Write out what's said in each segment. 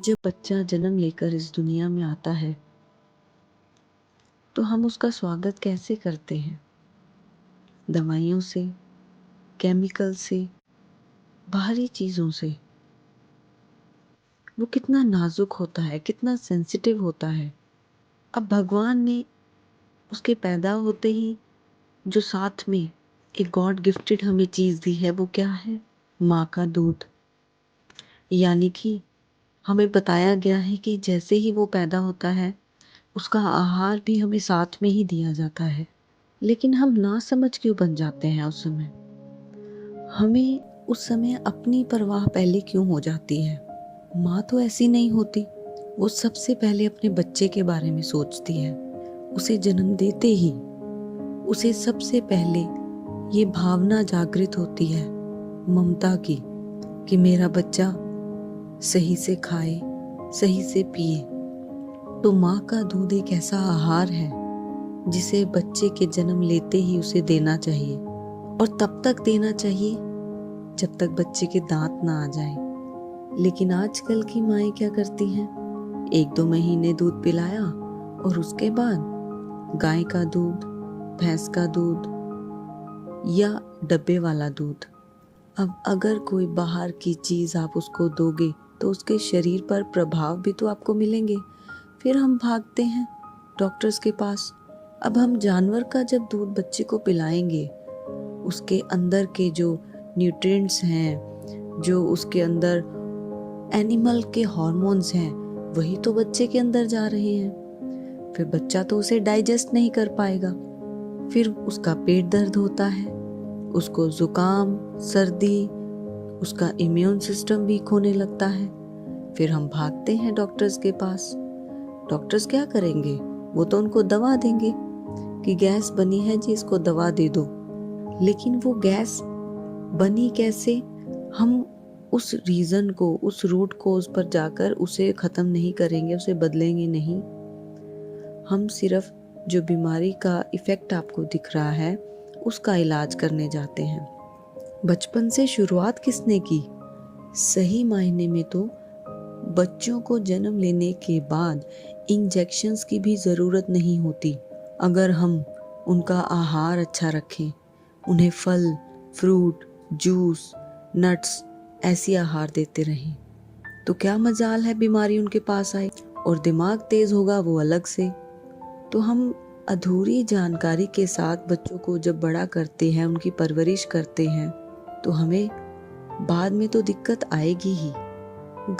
जब बच्चा जन्म लेकर इस दुनिया में आता है तो हम उसका स्वागत कैसे करते हैं? दवाइयों से, केमिकल से, बाहरी चीज़ों से। वो कितना नाजुक होता है, कितना सेंसिटिव होता है। अब भगवान ने उसके पैदा होते ही जो साथ में एक गॉड गिफ्टेड हमें चीज़ दी है वो क्या है? माँ का दूध। यानी कि हमें बताया गया है कि जैसे ही वो पैदा होता है उसका आहार भी हमें साथ में ही दिया जाता है। लेकिन हम ना समझ क्यों बन जाते हैं उस समय? हमें उस समय अपनी परवाह पहले क्यों हो जाती है? माँ तो ऐसी नहीं होती। वो सबसे पहले अपने बच्चे के बारे में सोचती है। उसे जन्म देते ही उसे सबसे पहले ये भावना जागृत होती है ममता की कि मेरा बच्चा सही से खाए, सही से पिए। तो माँ का दूध एक ऐसा आहार है जिसे बच्चे के जन्म लेते ही उसे देना चाहिए और तब तक देना चाहिए जब तक बच्चे के दांत ना आ जाए। लेकिन आजकल की माएँ क्या करती हैं? 1-2 महीने दूध पिलाया और उसके बाद गाय का दूध, भैंस का दूध या डब्बे वाला दूध। अब अगर कोई बाहर की चीज़ आप उसको दोगे तो उसके शरीर पर प्रभाव भी तो आपको मिलेंगे। फिर हम भागते हैं डॉक्टर्स के पास। अब हम जानवर का जब दूध बच्चे को पिलाएंगे, उसके अंदर के जो न्यूट्रिएंट्स हैं, जो उसके अंदर एनिमल के हार्मोन्स हैं, वही तो बच्चे के अंदर जा रहे हैं। फिर बच्चा तो उसे डाइजेस्ट नहीं कर पाएगा। फिर उसका पेट दर्द होता है, उसको जुकाम, सर्दी, उसका इम्यून सिस्टम वीक होने लगता है। फिर हम भागते हैं डॉक्टर्स के पास। डॉक्टर्स क्या करेंगे? वो तो उनको दवा देंगे कि गैस बनी है जी, इसको दवा दे दो। लेकिन वो गैस बनी कैसे? हम उस रीज़न को, उस रूट कोज पर जाकर उसे ख़त्म नहीं करेंगे, उसे बदलेंगे नहीं। हम सिर्फ जो बीमारी का इफ़ेक्ट आपको दिख रहा है उसका इलाज करने जाते हैं। बचपन से शुरुआत किसने की? सही मायने में तो बच्चों को जन्म लेने के बाद इंजेक्शंस की भी ज़रूरत नहीं होती अगर हम उनका आहार अच्छा रखें। उन्हें फल, फ्रूट, जूस, नट्स ऐसी आहार देते रहें तो क्या मजाल है बीमारी उनके पास आए। और दिमाग तेज़ होगा वो अलग से। तो हम अधूरी जानकारी के साथ बच्चों को जब बड़ा करते हैं, उनकी परवरिश करते हैं, तो हमें बाद में तो दिक्कत आएगी ही।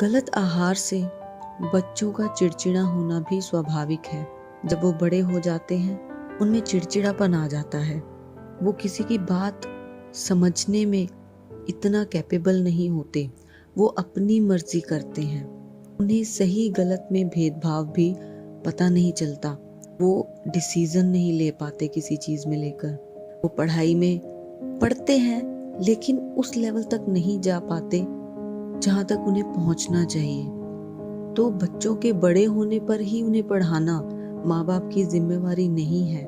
गलत आहार से बच्चों का चिड़चिड़ा होना भी स्वाभाविक है। जब वो बड़े हो जाते हैं उनमें चिड़चिड़ापन आ जाता है। वो किसी की बात समझने में इतना कैपेबल नहीं होते। वो अपनी मर्जी करते हैं। उन्हें सही गलत में भेदभाव भी पता नहीं चलता। वो डिसीजन नहीं ले पाते किसी चीज़ में लेकर। वो पढ़ाई में पढ़ते हैं लेकिन उस लेवल तक नहीं जा पाते जहाँ तक उन्हें पहुँचना चाहिए। तो बच्चों के बड़े होने पर ही उन्हें पढ़ाना माँ बाप की जिम्मेवारी नहीं है।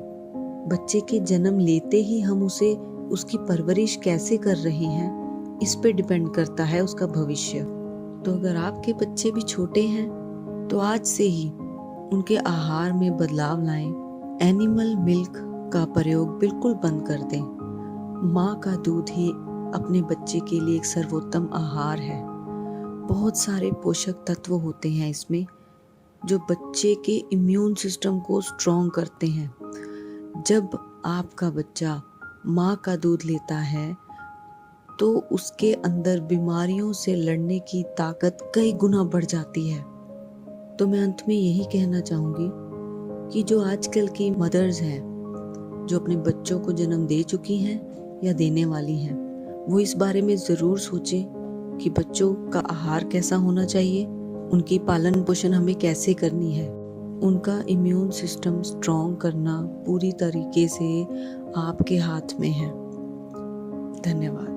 बच्चे के जन्म लेते ही हम उसे उसकी परवरिश कैसे कर रहे हैं इस पे डिपेंड करता है उसका भविष्य। तो अगर आपके बच्चे भी छोटे हैं तो आज से ही उनके आहार में बदलाव लाएं। एनिमल मिल्क का प्रयोग बिल्कुल बंद कर दें। माँ का दूध ही अपने बच्चे के लिए एक सर्वोत्तम आहार है। बहुत सारे पोषक तत्व होते हैं इसमें जो बच्चे के इम्यून सिस्टम को स्ट्रॉन्ग करते हैं। जब आपका बच्चा माँ का दूध लेता है तो उसके अंदर बीमारियों से लड़ने की ताकत कई गुना बढ़ जाती है। तो मैं अंत में यही कहना चाहूँगी कि जो आजकल की मदर्स हैं जो अपने बच्चों को जन्म दे चुकी हैं या देने वाली हैं, वो इस बारे में ज़रूर सोचें कि बच्चों का आहार कैसा होना चाहिए, उनकी पालन पोषण हमें कैसे करनी है। उनका इम्यून सिस्टम स्ट्रॉन्ग करना पूरी तरीके से आपके हाथ में है। धन्यवाद।